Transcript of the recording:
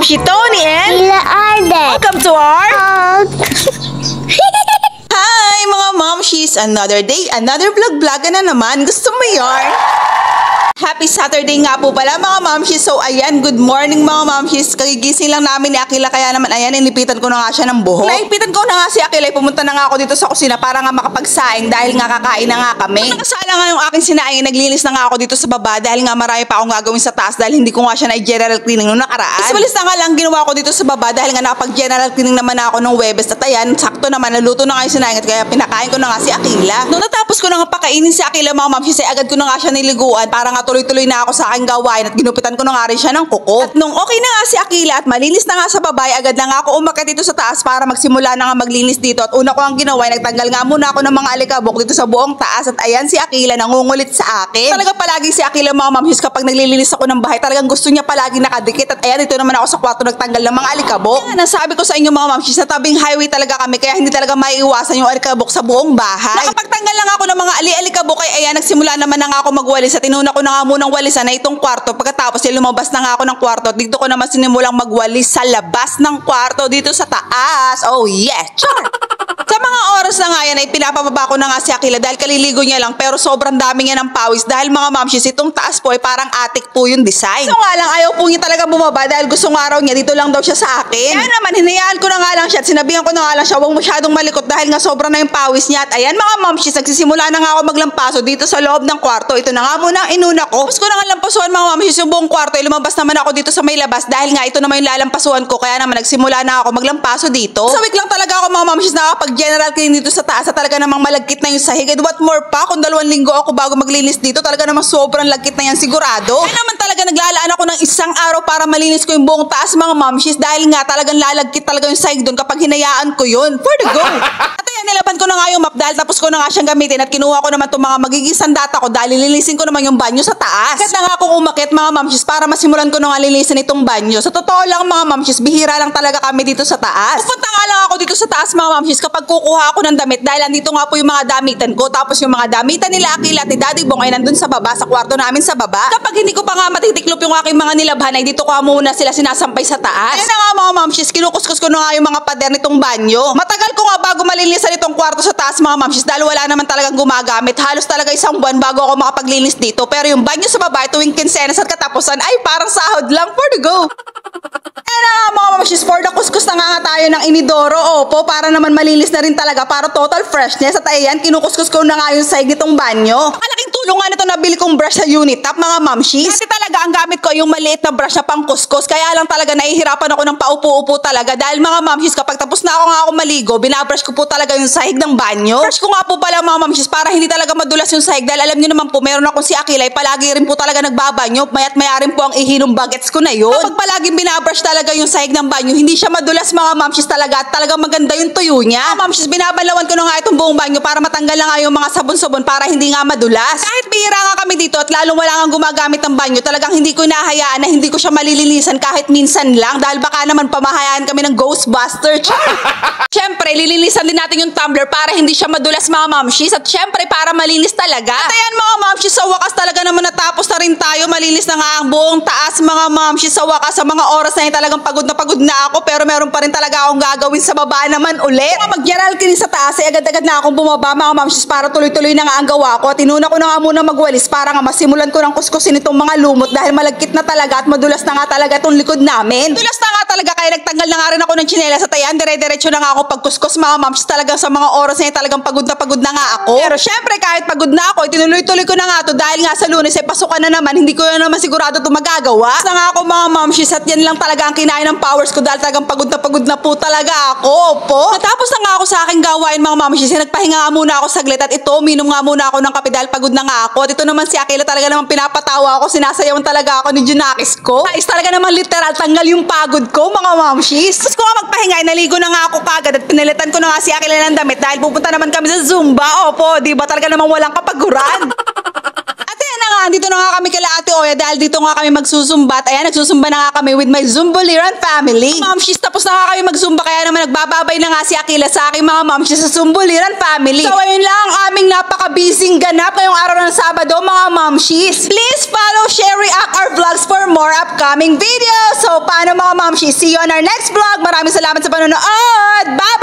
Mamshi Tony and Ila Arden. welcome to our Vlog. Hi mga Momshies! Another day, another vlog na naman. Gusto mo yarn? Happy Saturday nga po pala mga Momshies. So ayan, good morning mga Momshies. Kagigising lang namin ni Akila kaya naman ayan, inipitan ko na nga siya ng buhok. Naipitan ko na nga si Akila, pumunta na nga ako dito sa kusina para nga makapagsaing dahil nga kakain na nga kami. Nakasala nga yung aking sinaing, naglinis na nga ako dito sa baba dahil nga marami pa akong gagawin sa taas dahil hindi ko nga siya na-general cleaning nung nakaraan. Iswalis na nga lang ginawa ko dito sa baba dahil nga nakapag-general cleaning naman ako nung Webes at ayan, sakto naman, naluto na nga yung sinaing at kaya pinakain ko na nga si Akila. Nung natapos ko na nga pakainin si Akila mga Momshies, ay agad ko na nga siya niliguan para nga tuloy-tuloy na ako sa aking gawain at ginupitan ko na nga rin siya ng kuko. At nung okay na nga si Akila at malinis na nga sa babay, agad na nga ako umakyat dito sa taas para magsimula na nga maglinis dito. At una ko ang ginawa, nagtanggal nga muna ako ng mga alikabok dito sa buong taas at ayan si Akila nangungulit sa akin. Talaga palagi si Akila mga Momshies kapag naglilinis ako ng bahay, talagang gusto niya palagi nakadikit at ayan dito naman ako sa kwarto nagtanggal ng mga alikabok. Ayan, nasabi ko sa inyo mga Momshies, sa tabing highway talaga kami kaya hindi talaga maiiwasan yung alikabok sa buong bahay. Nakapagtanggal lang ako ng mga alikabok ay ayan nagsimula naman na nga ako magwalis at inuna ko na nga munang walisan na itong kwarto. Pagkatapos lumabas na nga ako ng kwarto at dito ko naman sinimulang magwalis sa labas ng kwarto dito sa taas. Oh yes! Char! Sa mga oras na nga yan ay pinapababa ko na nga si Akila dahil kaliligo niya lang pero sobrang dami niya ng pawis dahil mga Momshies itong taas po ay parang attic po yung design. So nga lang ayaw po niya talaga bumaba dahil gusto nga raw niya dito lang daw siya sa akin. Kaya naman hinayaan ko na nga lang siya at sinabihan ko na nga lang siya huwag masyadong malikot dahil nga sobrang na yung pawis niya. At ayan mga Momshies, nagsisimula na nga ako maglampaso dito sa loob ng kwarto. Ito na nga muna ang inuna ko. Tapos ko na nga lampasuhan mga Momshies yung buong kwarto ay lumabas naman ako dito sa may labas dahil nga ito naman yung lalampasuhan ko kaya naman nagsimula na ako maglampaso dito. Sa week lang talaga ako mga Momshies nakapag-general clean dito sa taas at talaga namang malagkit na yung sahig. And what more pa, kung 2 linggo ako bago maglinis dito, talaga namang sobrang lagkit na yan sigurado. Kaya naman talaga naglalaan ako ng isang araw para malinis ko yung buong taas mga Momshies dahil nga talagang lalagkit talaga yung sahig doon kapag hinayaan ko yun. For the go! At ayan, nilaban ko na nga yung map dahil tapos ko na nga siyang gamitin at kinuha ko naman itong mga magiging sandata ko dahil lilinisin ko naman yung banyo sa taas. Kahit na nga akong umakit mga Momshies para masimulan ko na nga linisin itong banyo. Sa totoo lang mga Momshies, bihira lang talaga kami dito sa taas. Pupunta nga lang ako dito sa taas mga Momshies kapag kukuha ako ng damit dahil andito nga po yung mga damitan ko. Tapos yung mga damitan nila Akila at ni Daddy Bong ay nandun sa baba, sa kwarto namin sa baba. Kapag hindi ko pa nga matitiklop yung aking mga nilabhan ay dito ko muna sila sinasampay sa taas. Kaya na nga mga Momshies, kinukuskus ko na nga yung mga pader nitong banyo. Matagal ko nga bago malinisan itong kwarto sa taas mga Momshies dahil wala naman talagang gumagamit. Halos talaga 1 buwan bago ako makapaglinis dito. Pero yung banyo sa baba tuwing kinsenas at katapusan ay parang sahod lang for the go. Kaya na nga mga Momshies, for the kuskus na nga tayo ng inidoro. Opo, para naman malinis na rin talaga para total freshness. At ayan, kinukuskus ko na nga yung sahig nitong banyo. Malaking tulong nga nito nabili kong brush sa Unitap mga Momshies. Kasi talaga ang gamit ko yung maliit na brush na pang kuskus. Kaya lang talaga nahihirapan ako ng paupo-upo talaga. Dahil mga Momshies, kapag tapos na ako maligo, binabrush ko po talaga yung sahig ng banyo. Brush ko nga po pala mga Momshies para hindi talaga madulas yung sahig. Dahil alam nyo naman po, meron akong si Akila ay palagi rin po talaga nagbabanyo. Maya't maya rin po ang ihinong bagets ko na yun. Kapag palaging binabrush talaga yung sahig ng banyo, hindi siya madulas mga Momshies talaga. At talagang maganda yung tuyo niya. Mga Momshies, binabalawan ko na nga itong buong banyo para matanggal na nga yung mga sabon-sabon para hindi nga madulas. Kahit bihira nga kami dito at lalong wala nga gumagamit ng banyo, talagang hindi ko inahayaan na hindi ko siya malilinisan kahit minsan lang dahil baka naman pamahayaan kami ng Ghostbuster. Siyempre, lilinisan din natin yung tumbler para hindi siya madulas mga Momshies at siyempre para malinis talaga. At ayan mga Momshies, sa wakas talaga naman natapos na rin tayo. Malinis na nga ang buong taas mga Momshies. Sa wakas, sa mga oras na yun talagang pagod na ako pero meron pa rin talaga akong gagawin sa baba naman ulit. Kung mag-general clean sa taas ay agad-agad na akong bumaba mga Momshies para tuloy-tuloy na nga ang gawa ko at inuna ko na nga muna magwalis para nga masimulan ko ng kuskusin itong mga lumot dahil malagkit na talaga at madulas na nga talaga itong likod namin. Dulas na nga talaga kaya nagtanggal na nga rin ako ng tsinelas at ayan dire-diretso na nga ako pagkuskus mga Momshies. Talagang sa mga oras na yun talagang pagod na nga ako. Pero syempre kahit pagod na ako, itinuloy-tuloy ko na nga to dahil nga sa Lunes ay pasukan na naman, hindi ko na naman sigurado ito magagawa. Basta nga ako mga Momshies at yan lang talaga ang kinain ng powers ko dahil talagang pagod na po talaga ako. Opo. Natapos na nga ako sa aking gawain mga Momshies, nagpahinga nga muna ako saglit at ito, minom nga muna ako ng kape dahil pagod na nga ako. At ito naman si Akila talaga naman pinapatawa ako, sinasayawan talaga ako ni Junakis ko. Guys, talaga naman literal, tanggal yung pagod ko mga Momshies. Tapos ko nga magpahinga, naligo na nga ako kagad at pinilitan ko na nga si Akila ng damit dahil pupunta naman kami sa Zumba. Opo, di ba talaga naman walang kapaguran? Dito na nga kami kala Ate Oya dahil dito nga kami magsusumba. At ayan, nagsusumba na nga kami with my Zumboliran family. Momshies, tapos na nga kami magsumba kaya naman nagbababay na nga si Akila sa aking mga Momshies sa Zumboliran family. So ayun lang ang aming aming napaka-busy ganap ngayong araw ng Sabado, mga mamshis. Please follow, share, react our vlogs for more upcoming videos. So, paano mga mamshis? See you on our next vlog. Maraming salamat sa panonood. Bye!